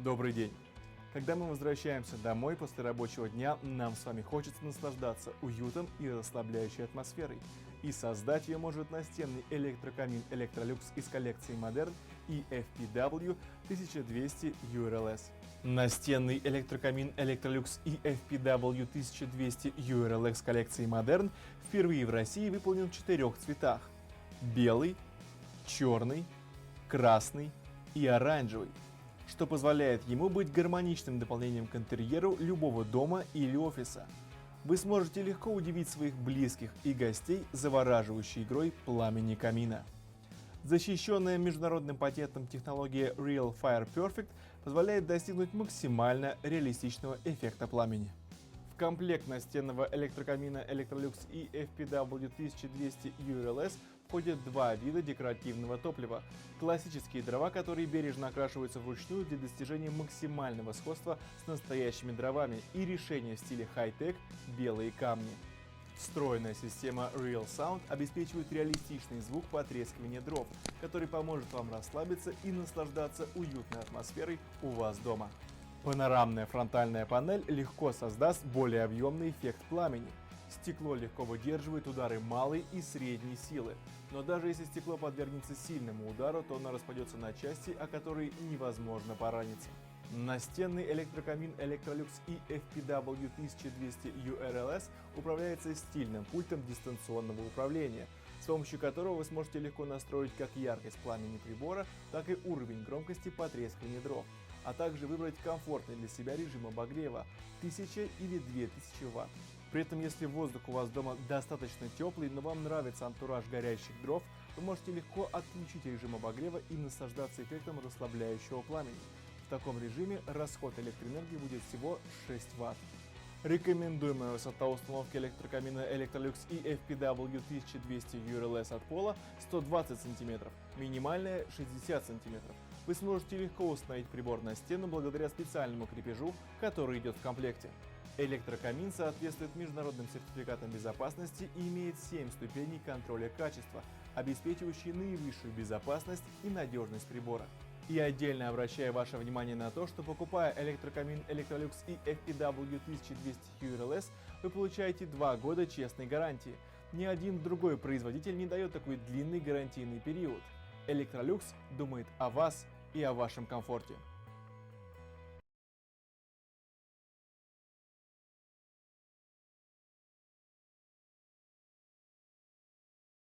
Добрый день! Когда мы возвращаемся домой после рабочего дня, нам с вами хочется наслаждаться уютом и расслабляющей атмосферой. И создать ее может настенный электрокамин Electrolux из коллекции Modern EFPW 1200 URLS. Настенный электрокамин Electrolux EFPW 1200 URLS коллекции Modern впервые в России выполнен в 4 цветах: белый, черный, красный и оранжевый, что позволяет ему быть гармоничным дополнением к интерьеру любого дома или офиса. Вы сможете легко удивить своих близких и гостей завораживающей игрой пламени камина. Защищенная международным патентом технология Real Fire Perfect позволяет достигнуть максимально реалистичного эффекта пламени. В комплект настенного электрокамина Electrolux EFPW 1200 URLS входят два вида декоративного топлива: классические дрова, которые бережно окрашиваются вручную для достижения максимального сходства с настоящими дровами, и решение в стиле хай-тек белые камни. Встроенная система Real Sound обеспечивает реалистичный звук потрескивания дров, который поможет вам расслабиться и наслаждаться уютной атмосферой у вас дома. Панорамная фронтальная панель легко создаст более объемный эффект пламени. Стекло легко выдерживает удары малой и средней силы, но даже если стекло подвергнется сильному удару, то оно распадется на части, о которые невозможно пораниться. Настенный электрокамин Electrolux EFPW 1200 URLS управляется стильным пультом дистанционного управления, с помощью которого вы сможете легко настроить как яркость пламени прибора, так и уровень громкости потрескивания дров, а также выбрать комфортный для себя режим обогрева 1000 или 2000 Вт. При этом, если воздух у вас дома достаточно теплый, но вам нравится антураж горящих дров, вы можете легко отключить режим обогрева и наслаждаться эффектом расслабляющего пламени. В таком режиме расход электроэнергии будет всего 6 Вт. Рекомендуемая высота установки электрокамина Electrolux EFPW 1200 URLS от пола 120 см, минимальная 60 см. Вы сможете легко установить прибор на стену благодаря специальному крепежу, который идет в комплекте. Электрокамин соответствует международным сертификатам безопасности и имеет 7 ступеней контроля качества, обеспечивающие наивысшую безопасность и надежность прибора. И отдельно обращаю ваше внимание на то, что, покупая электрокамин Electrolux EFPW 1200 URLS, вы получаете 2 года честной гарантии. Ни один другой производитель не дает такой длинный гарантийный период. Electrolux думает о вас и о вашем комфорте.